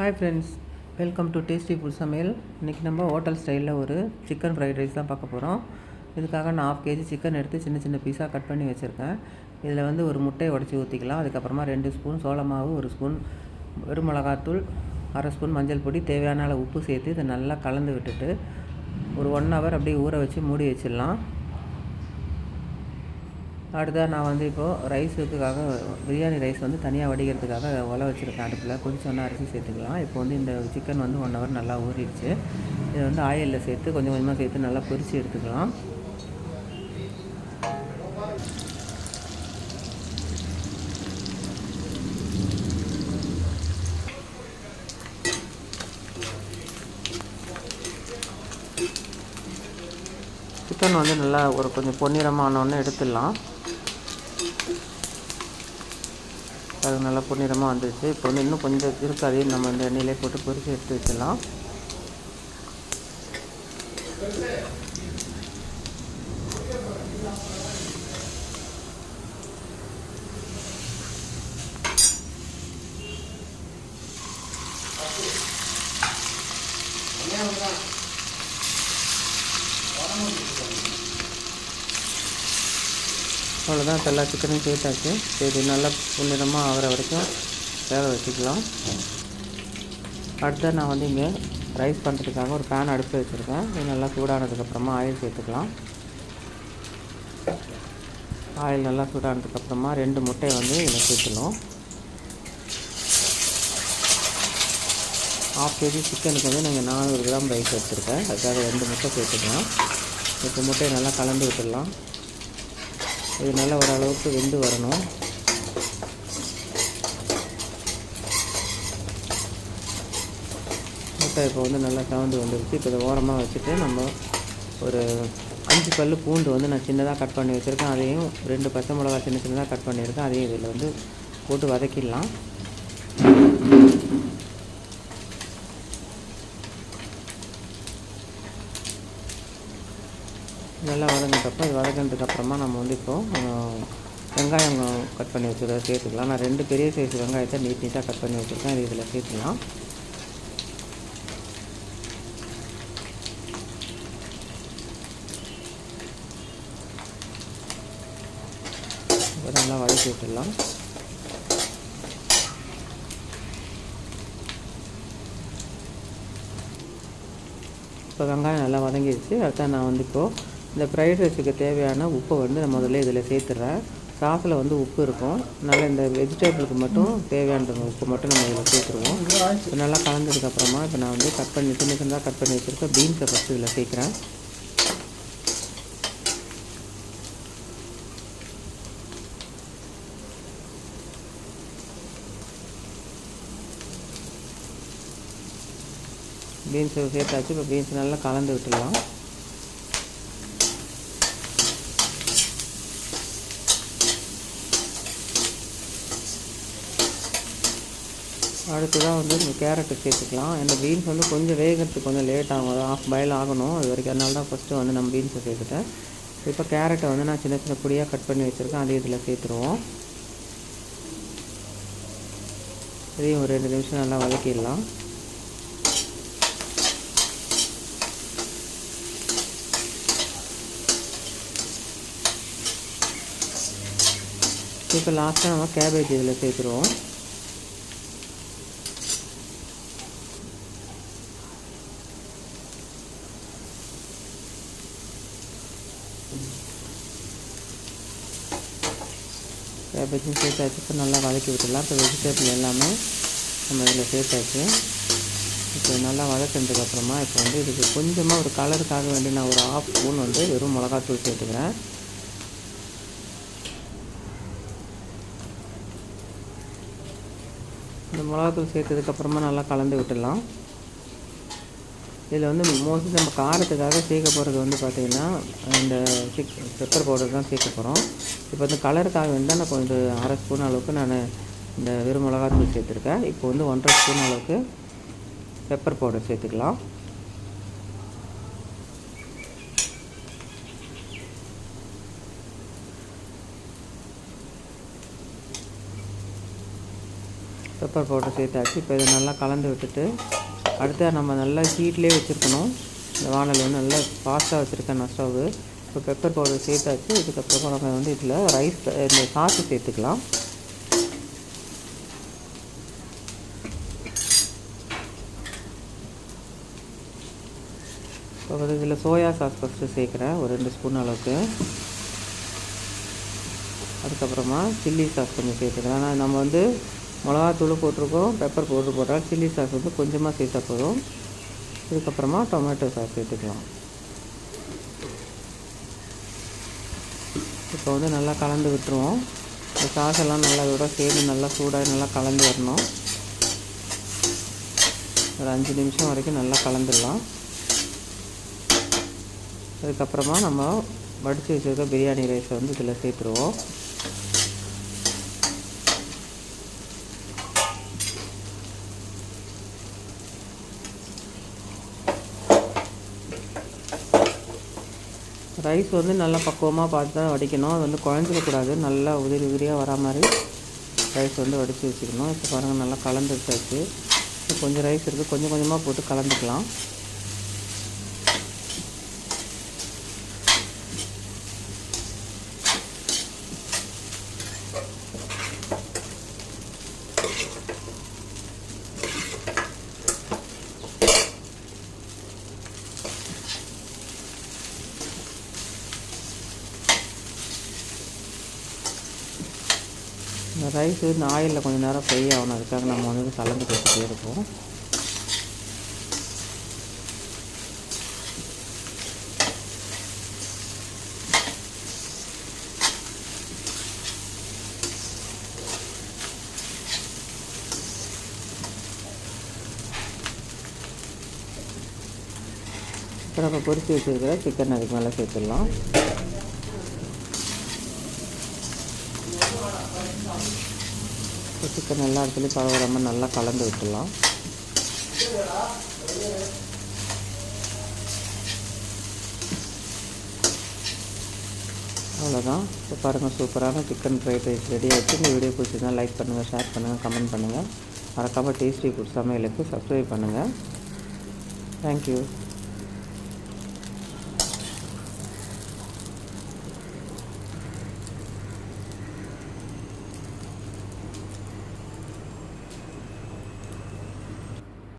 Hi friends, welcome to tasty food சமையல். இன்றைக்கி நம்ம ஹோட்டல் ஸ்டைலில் ஒரு சிக்கன் ஃப்ரைட் ரைஸ் தான் பார்க்க போகிறோம். இதுக்காக நான் 1/2 kg சிக்கன் எடுத்து சின்ன சின்ன பீஸாக கட் பண்ணி வச்சுருக்கேன். இதில் வந்து ஒரு முட்டையை உடச்சி ஊற்றிக்கலாம். அதுக்கப்புறமா 2 ஸ்பூன் சோள மாவு, 1 ஸ்பூன் வெறும் மிளகாத்தூள், 1/2 ஸ்பூன் மஞ்சள் பொடி, தேவையான அளவு உப்பு சேர்த்து இதை நல்லா கலந்து விட்டுட்டு ஒரு 1 hour அப்படியே ஊற வச்சு மூடி வச்சிடலாம். அடுத்ததாக நான் வந்து இப்போது ரைஸுக்காக பிரியாணி ரைஸ் வந்து தனியாக வடிக்கிறதுக்காக உலை வச்சுருக்கேன். அடுப்பில் கொஞ்சம் அரிசி சேர்த்துக்கலாம். இப்போ வந்து இந்த சிக்கன் வந்து 1 hour நல்லா ஊறிடுச்சு. இதை வந்து ஆயிலில் சேர்த்து கொஞ்சம் கொஞ்சமாக சேர்த்து நல்லா பொரித்து எடுத்துக்கலாம். சிக்கன் வந்து நல்லா ஒரு கொஞ்சம் பொன்னிறமானோன்னு எடுத்துடலாம். அது நல்லா பொன்னிறமாக வந்துடுச்சு. இப்போ வந்து இன்னும் கொஞ்சம் இருக்குது, அதையும் நம்ம இந்த எண்ணெயிலே போட்டு பொரித்து எடுத்து வச்சிடலாம். அவ்வளோதான், எல்லா சிக்கனையும் சேர்த்தாச்சு. சரி, நல்லா பொன்னிறமாக ஆகிற வரைக்கும் வேக வச்சுக்கலாம். அடுத்த நான் வந்து இங்கே ரைஸ் பண்ணுறதுக்காக ஒரு பேன் அடுப்பில் வச்சுருக்கேன். இது நல்லா சூடானதுக்கப்புறமா ஆயில் சேர்த்துக்கலாம். ஆயில் நல்லா சூடானதுக்கப்புறமா 2 முட்டையை வந்து இதில் சேர்த்துணும். 1/2 kg சிக்கனுக்கு வந்து நீங்கள் 400 கிராம் ரைஸ் எடுத்துருக்கேன். அதுக்காக 2 முட்டை சேர்த்துக்கலாம். இப்போ முட்டையை நல்லா கலந்து விட்டுடலாம். இது நல்லா ஓரளவுக்கு வெந்து வரணும். முட்டை இப்போ வந்து நல்லா கலந்து வந்துடுச்சு. இப்போ இதை ஓரமாக வச்சுட்டு நம்ம ஒரு 5 பல் பூண்டு வந்து நான் சின்னதாக கட் பண்ணி வச்சுருக்கேன். அதையும் 2 பச்சை மிளகா சின்ன சின்னதாக கட் பண்ணியிருக்கேன். அதையும் இதில் வந்து போட்டு வதக்கிடலாம். நல்லா வதங்கிட்டப்போ வதங்கினதுக்கப்புறமா நம்ம வந்து இப்போது வெங்காயம் கட் பண்ணி வச்சுருக்க சேர்த்துக்கலாம். நான் 2 பெரிய சைஸ் வெங்காயத்தை நீட்டாக கட் பண்ணி வச்சுருக்கேன். இது இதில் சேர்த்துக்கலாம். நல்லா வதக்கி விட்டுடலாம். இப்போ வெங்காயம் நல்லா வதங்கிடுச்சு. அதுதான் நான் வந்து இப்போது இந்த ஃப்ரைட் ரைஸுக்கு தேவையான உப்பை வந்து நான் முதல்ல இதில் சேர்த்துட்றேன். சாஸில் வந்து உப்பு இருக்கும். நல்லா இந்த வெஜிடபிளுக்கு மட்டும் தேவையான உப்பு மட்டும் நம்ம இதில் சேர்த்துருவோம். இப்போ நல்லா கலந்ததுக்கப்புறமா இப்போ நான் வந்து கட் பண்ணி சின்ன சின்னதாக கட் பண்ணி வச்சுருக்கேன் பீன்ஸை ஃபஸ்ட்டு இதில் சேர்க்குறேன். பீன்ஸை சேர்த்தாச்சு. இப்போ பீன்ஸ் நல்லா கலந்து விட்டுடலாம். அடுத்ததாக வந்து இந்த கேரட்டு சேர்த்துக்கலாம். இந்த பீன்ஸ் வந்து கொஞ்சம் வேகிறதுக்கு கொஞ்சம் லேட் ஆகும், 1/2 பாயில் ஆகணும். அது வரைக்கும் அதனால தான் ஃபஸ்ட்டு வந்து நம்ம பீன்ஸை சேர்த்துட்டேன். இப்போ கேரட்டை வந்து நான் சின்ன சின்ன பொடியாக கட் பண்ணி வச்சுருக்கேன். அதே இதில் சேர்த்துருவோம். இதையும் ஒரு 2 நிமிஷம் நல்லா வதக்கிடலாம். இப்போ லாஸ்ட்டாக நம்ம கேபேஜ் இதில் சேர்த்துருவோம். கேபேஜும் சேர்த்தாச்சு. இப்போ நல்லா வதக்கி விட்டுடலாம். இப்போ வெஜிடபிள் எல்லாமே நம்ம இதில் சேர்த்தாச்சு. இப்போ நல்லா வதக்கினதுக்கப்புறமா இப்போ வந்து இதுக்கு கொஞ்சமாக ஒரு கலருக்காக வேண்டி நான் ஒரு 1/2 ஸ்பூன் வந்து வெறும் மிளகாத்தூள் சேர்த்துக்கிறேன். இந்த மிளகாத்தூள் சேர்த்ததுக்கப்புறமா நல்லா கலந்து விட்டுடலாம். இதில் வந்து மோஸ்ட்லி நம்ம காரத்துக்காக சேர்க்க போகிறது வந்து பார்த்திங்கன்னா இந்த பெப்பர் பவுடர் தான் சேர்க்க போகிறோம். இப்போ வந்து கலருக்காக வேண்டால் நான் கொஞ்சம் 1/2 ஸ்பூன் அளவுக்கு நான் இந்த வெறும் மிளகாத்தூள் சேர்த்துருக்கேன். இப்போ வந்து 1/2 ஸ்பூன் அளவுக்கு பெப்பர் பவுடர் சேர்த்துக்கலாம். இப்போ பெப்பர் பவுடர் சேர்த்தாச்சு. இப்போ இதை நல்லா கலந்து விட்டுட்டு அடுத்து நம்ம நல்லா ஹீட்லேயே வச்சுருக்கணும். இந்த வானல் வந்து நல்லா ஃபாஸ்ட்டாக வச்சுருக்கேன் நான் ஸ்டவ்வு. இப்போ பெப்பர் பவுடர் சேர்த்தாச்சு. இதுக்கப்புறமா நம்ம வந்து இதில் இந்த சாஸு சேர்த்துக்கலாம். இப்போ வந்து இதில் சோயா சாஸ் ஃபஸ்ட்டு சேர்க்குறேன் ஒரு 2 ஸ்பூன் அளவுக்கு. அதுக்கப்புறமா சில்லி சாஸ் கொஞ்சம் சேர்த்துக்கிறேன். ஆனால் நம்ம வந்து மிளகாத்தூள் போட்டிருக்கோம், பெப்பர் பவுடர் போட்டால் சில்லி சாஸ் வந்து கொஞ்சமாக சேர்த்தா போதும். இதுக்கப்புறமா டொமேட்டோ சாஸ் சேர்த்துக்கலாம். இப்போ வந்து நல்லா கலந்து விட்டுருவோம். இந்த சாஸ் எல்லாம் நல்லா இதோட சேர்ந்து நல்லா சூடாக நல்லா கலந்து வரணும். ஒரு 5 நிமிஷம் வரைக்கும் நல்லா கலந்துடலாம். அதுக்கப்புறமா நம்ம வடித்து வச்சுருக்க பிரியாணி ரைஸை வந்து இதில் சேர்த்துருவோம். ரைஸ் வந்து நல்லா பக்குவமாக பார்த்து தான் வடிக்கணும். அது வந்து குழஞ்சிடக்கூடாது. நல்லா உதிரியாக வரா மாதிரி ரைஸ் வந்து வடித்து வச்சுக்கணும். இப்போ பாருங்கள் நல்லா கலந்து வச்சாச்சு. இப்போ கொஞ்சம் ரைஸ் இருக்குது, கொஞ்சம் கொஞ்சமாக போட்டு கலந்துக்கலாம். இந்த ரைஸ் இந்த ஆயிலில் கொஞ்சம் நேரம் ஃப்ரை ஆகணும். அதுக்காக நம்ம வந்து கலந்து கொடுத்துட்டே இருப்போம். இப்போ நம்ம பொரித்து வச்சுருக்கிற சிக்கன் அதுக்கு மேலே சேர்த்துடலாம். சிக்கன் எல்லா இடத்துலையும் பரவாயில்லாமல் நல்லா கலந்து விட்டுடலாம். அவ்வளோதான். இப்போ பாருங்கள் சூப்பரான சிக்கன் ஃப்ரைட் ரைஸ் ரெடி ஆகிடுச்சு. இந்த வீடியோ பிடிச்சிருந்தா லைக் பண்ணுங்கள், ஷேர் பண்ணுங்கள், கமெண்ட் பண்ணுங்கள். மறக்காமல் டேஸ்டி ஃபுட் சமையலுக்கு சப்ஸ்கிரைப் பண்ணுங்கள். தேங்க்யூ.